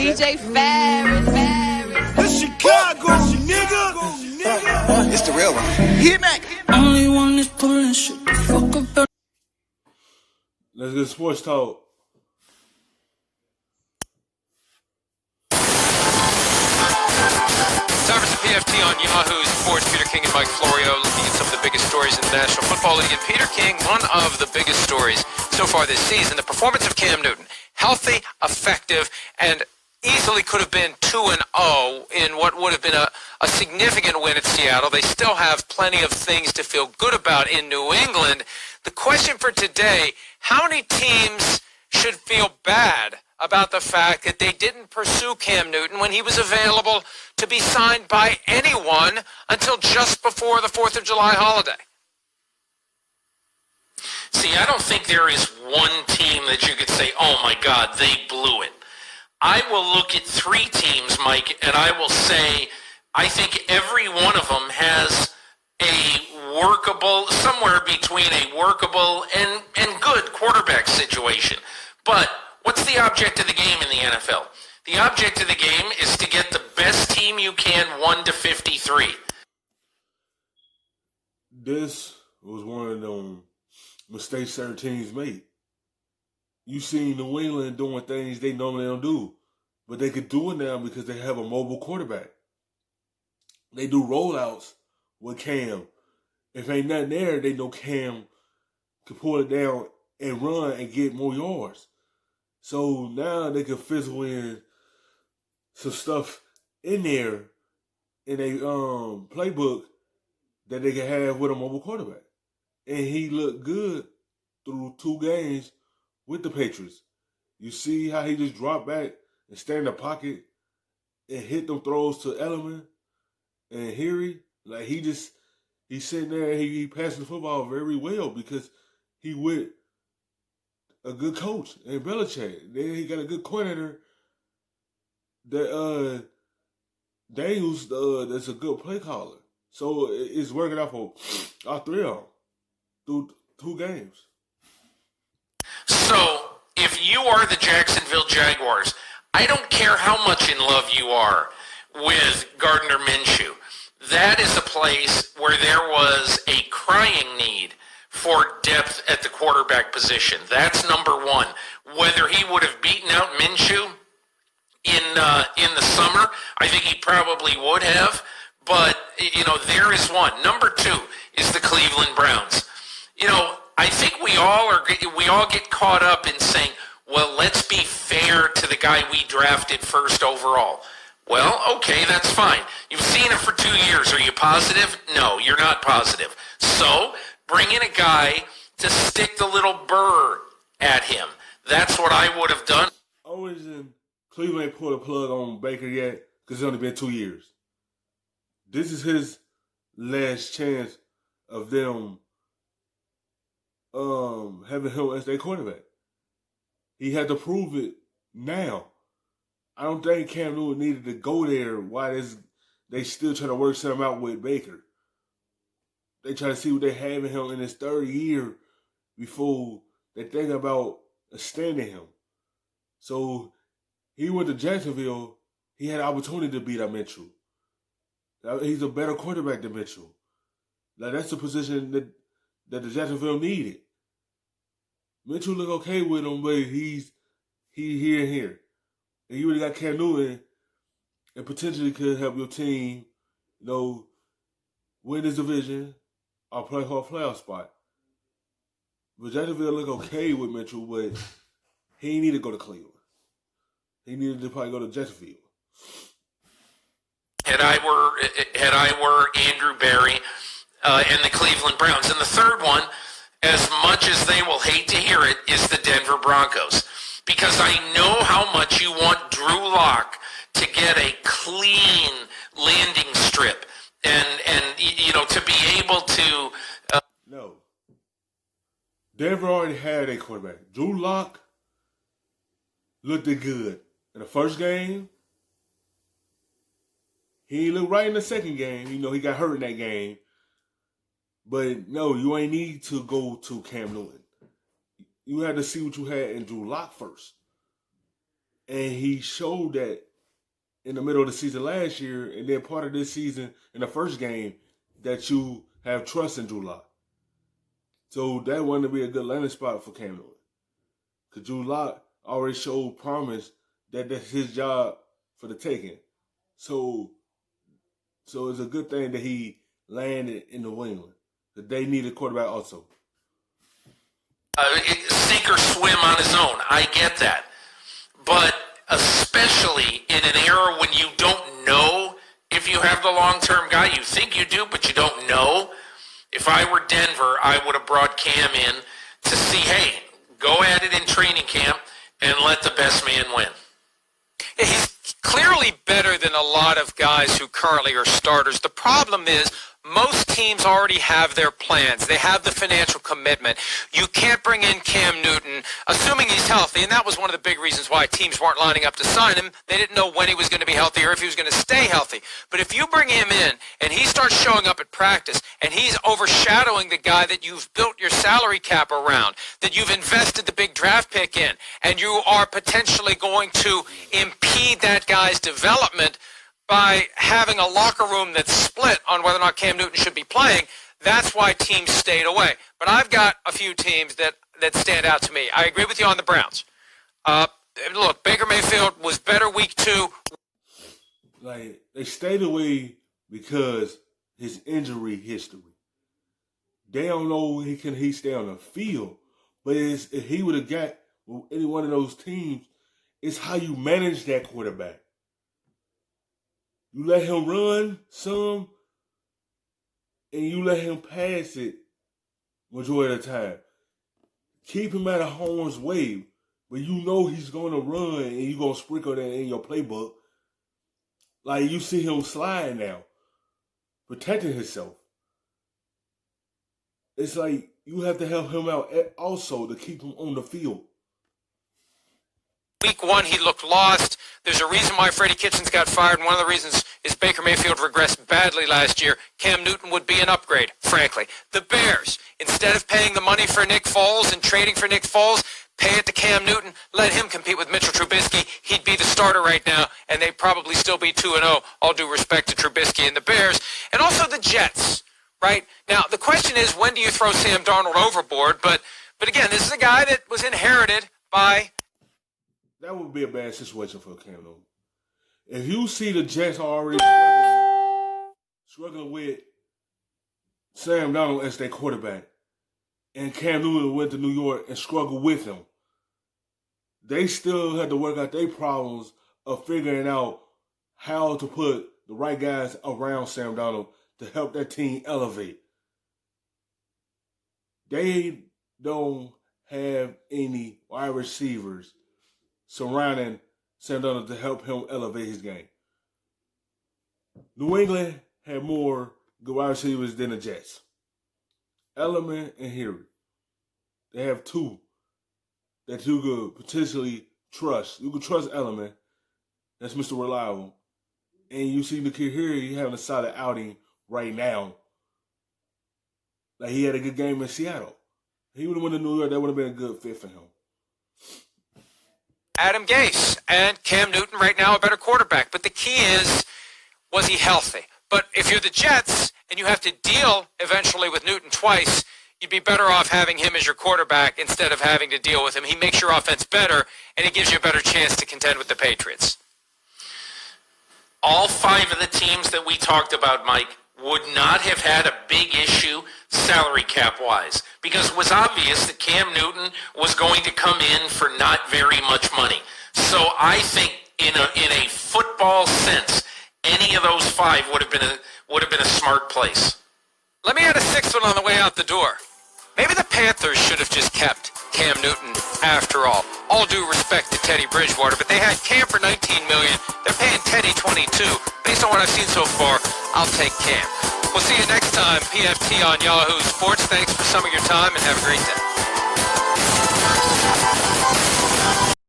DJ Ferris. The Chicago, nigga. It's the real one. Hit me. Only one is pulling shit the fuck up. Let's get sports talk. Time for some PFT on Yahoo Sports. Peter King and Mike Florio looking at some of the biggest stories in the National Football League. And Peter King, one of the biggest stories so far this season, the performance of Cam Newton. Healthy, effective, and easily could have been 2-0 in what would have been a significant win at Seattle. They still have plenty of things to feel good about in New England. The question for today, how many teams should feel bad about the fact that they didn't pursue Cam Newton when he was available to be signed by anyone until just before the 4th of July holiday? See, I don't think there is one team that you could say, oh my God, they blew it. I will look at three teams, Mike, and I will say I think every one of them has a workable, somewhere between a workable and good quarterback situation. But what's the object of the game in the NFL? The object of the game is to get the best team you can 1-53. This was one of them mistakes certain teams made. You seen New England doing things they normally don't do, but they could do it now because they have a mobile quarterback. They do rollouts with Cam. If ain't nothing there, they know Cam can pull it down and run and get more yards. So now they can fizzle in some stuff in there in a playbook that they can have with a mobile quarterback. And he looked good through 2 games with the Patriots. You see how he just dropped back and stay in the pocket and hit them throws to Elliman and Harry. Like he's sitting there and he passing the football very well because he with a good coach and Belichick. Then he got a good coordinator that Daniels that's a good play caller. So it's working out for all three of them through 2 games. So if you are the Jacksonville Jaguars, I don't care how much in love you are with Gardner Minshew. That is a place where there was a crying need for depth at the quarterback position. That's number one. Whether he would have beaten out Minshew in the summer, I think he probably would have. But, there is one. Number 2 is the Cleveland Browns. I think we all get caught up in saying, well, let's be fair to the guy we drafted first overall. Well, okay, that's fine. You've seen him for 2 years. Are you positive? No, you're not positive. So bring in a guy to stick the little burr at him. That's what I would have done. Always in Cleveland ain't pulled a plug on Baker yet because it's only been 2 years. This is his last chance of them having him as their quarterback. He had to prove it now. I don't think Cam Newton needed to go there while they still trying to work something out with Baker. They try to see what they have in him in his 3rd year before they think about extending him. So he went to Jacksonville. He had an opportunity to beat out Mitchell. He's a better quarterback than Mitchell. Now that's the position that the Jacksonville needed. Mitchell look okay with him, but he here and here. And you really got Cam Newton and potentially could help your team, win this division or play for a playoff spot. But Jacksonville look okay with Mitchell, but he ain't need to go to Cleveland. He needed to probably go to Jacksonville. Had I were Andrew Berry and the Cleveland Browns. And the third one, as much as they will hate to hear it, is the Denver Broncos. Because I know how much you want Drew Lock to get a clean landing strip and to be able to... No. Denver already had a quarterback. Drew Lock looked good in the first game. He looked right in the second game. He got hurt in that game. But no, you ain't need to go to Cam Newton. You had to see what you had in Drew Lock first. And he showed that in the middle of the season last year, and then part of this season in the first game, that you have trust in Drew Lock. So that wanted to be a good landing spot for Cam Newton. Because Drew Lock already showed promise that that's his job for the taking. So it's a good thing that he landed in New England. That they need a quarterback also. Sink or swim on his own. I get that. But especially in an era when you don't know if you have the long-term guy. You think you do, but you don't know. If I were Denver, I would have brought Cam in to see, hey, go at it in training camp and let the best man win. Yeah, he's clearly better than a lot of guys who currently are starters. The problem is most teams already have their plans. They have the financial commitment. You can't bring in Cam Newton, assuming he's healthy, and that was one of the big reasons why teams weren't lining up to sign him. They didn't know when he was going to be healthy or if he was going to stay healthy. But if you bring him in and he starts showing up at practice and he's overshadowing the guy that you've built your salary cap around, that you've invested the big draft pick in, and you are potentially going to impede that guy's development by having a locker room that's split on whether or not Cam Newton should be playing, that's why teams stayed away. But I've got a few teams that stand out to me. I agree with you on the Browns. Look, Baker Mayfield was better week 2. Like, they stayed away because his injury history. They don't know can he stay on the field. But if he would have got any one of those teams, it's how you manage that quarterback. You let him run some, and you let him pass it majority of the time. Keep him out of harm's way, but you know he's going to run, and you're going to sprinkle that in your playbook. Like, you see him slide now, protecting himself. It's like you have to help him out also to keep him on the field. Week 1, he looked lost. There's a reason why Freddie Kitchens got fired, and one of the reasons is Baker Mayfield regressed badly last year. Cam Newton would be an upgrade, frankly. The Bears, instead of paying the money for Nick Foles and trading for Nick Foles, pay it to Cam Newton, let him compete with Mitchell Trubisky. He'd be the starter right now, and they'd probably still be 2-0, all due respect to Trubisky and the Bears. And also the Jets, right? Now, the question is, when do you throw Sam Darnold overboard? But again, this is a guy that was inherited by... That would be a bad situation for Cam Newton. If you see the Jets already struggling with Sam Darnold as their quarterback, and Cam Newton went to New York and struggled with him, they still had to work out their problems of figuring out how to put the right guys around Sam Darnold to help that team elevate. They don't have any wide receivers surrounding Sam Darnold to help him elevate his game. New England had more good wide receivers than the Jets. Edelman and Henry. They have two that you could potentially trust. You could trust Edelman. That's Mr. Reliable. And you see N'Keal Harry having a solid outing right now. Like, he had a good game in Seattle. He would have went to New York. That would have been a good fit for him. Adam Gase and Cam Newton right now a better quarterback. But the key is, was he healthy? But if you're the Jets and you have to deal eventually with Newton twice, you'd be better off having him as your quarterback instead of having to deal with him. He makes your offense better, and he gives you a better chance to contend with the Patriots. All 5 of the teams that we talked about, Mike, would not have had a big issue salary cap-wise, because it was obvious that Cam Newton was going to come in for not very much money. So I think in a football sense, any of those 5 would have been a smart place. Let me add a 6th one on the way out the door. Maybe the Panthers should have just kept Cam Newton after all. All due respect to Teddy Bridgewater, but they had Cam for $19 million. They're paying Teddy $22. Based on what I've seen so far, I'll take Cam. We'll see you next time, PFT on Yahoo Sports. Thanks for some of your time and have a great day.